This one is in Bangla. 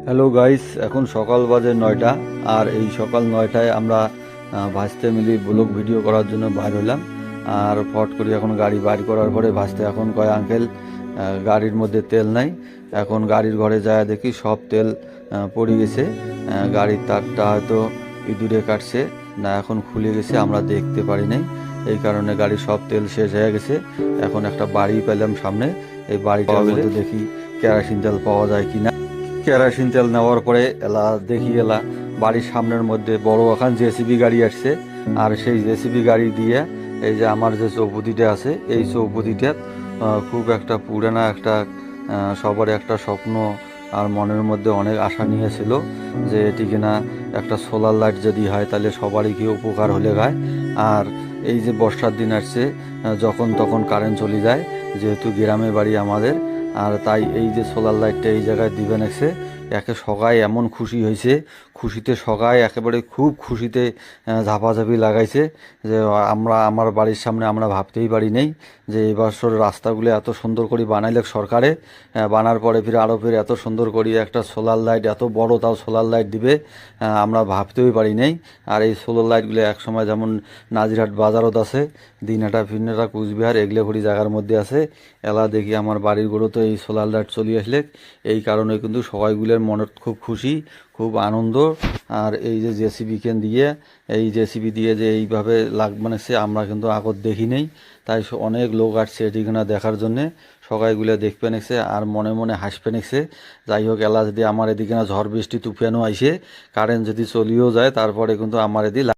হ্যালো গাইস, এখন সকাল বাজে 9টা। আর এই সকাল 9টায় আমরা ভাসতে মিলি ব্লগ ভিডিও করার জন্য বাইর হলাম। আর ফট করে এখন গাড়ি বাইর করার পরে ভাসতে এখন কয় আঙ্কেল গাড়ির মধ্যে তেল নাই। এখন গাড়ির ঘরে যায় দেখি সব তেল পড়ে গেছে। গাড়ির তারটা হয়তো ইঁদুরে কাটছে না, এখন খুলে গেছে, আমরা দেখতে পারি নাই। এই কারণে গাড়ির সব তেল শেষ হয়ে গেছে। এখন একটা বাড়ি পেলাম সামনে, এই বাড়িটার মধ্যে দেখি কেরোসিন তেল পাওয়া যায় কিনা। কেরোসিন তেল নেওয়ার পরে দেখি বাড়ির সামনের মধ্যে বড় এখন জেসিবি গাড়ি আসছে। আর সেই জেসিবি গাড়ি দিয়ে এই যে আমার যে চৌপতিটা আছে, এই চৌপতিটা খুব একটা পুরানা একটা সবার একটা স্বপ্ন আর মনের মধ্যে অনেক আশা নিয়েছিল যে এটি কিনা একটা সোলার লাইট যদি হয় তাহলে সবারই কি উপকার হলে গায়। আর এই যে বর্ষার দিন আসছে, যখন তখন কারেন্ট চলে যায়, যেহেতু গ্রামে বাড়ি আমাদের। আর তাই এই যে সোলার লাইটটা এই জায়গায় দিবেন এসে একে সবাই এমন খুশি হয়েছে, খুশিতে সবাই একেবারে খুব খুশিতে ঝাপাঝাপি লাগাইছে যে আমার বাড়ির সামনে আমরা ভাবতেই পারি নেই যে এবছর রাস্তাগুলো এত সুন্দর করে বানাইলে সরকারে, বানার পরে ফিরে আরও ফিরে এত সুন্দর করে একটা সোলার লাইট, এত বড় তাও সোলার লাইট দিবে, আমরা ভাবতেই পারি নেই। আর এই সোলার লাইটগুলো একসময় যেমন নাজিরহাট বাজারত আছে, দিনহাটা ফিরনাটা কুচবিহার এগুলো ঘড়ি জায়গার মধ্যে আছে। এলা দেখি আমার বাড়ির গড়ো তো এই সোলার লাইট চলে আসলে, এই কারণে কিন্তু সবাইগুলোর মনত খুব খুশি, খুব আনন্দ। আর এই যে জেসিবি কেন দিয়ে, এই জেসিবি দিয়ে যে এইভাবে বানাচ্ছে আমরা কিন্তু আগত দেখি নেই। তাই অনেক লোক আসছে এটিখানা দেখার জন্যে, সবাইগুলো দেখবে নেছে আর মনে মনে হাসবে নেছে। যাই হোক, এলা যদি আমার এদিকে না ঝড় বৃষ্টি তুফানও আইসে, কারেন্ট যদি চলিও যায়, তারপরে কিন্তু আমার এদিকে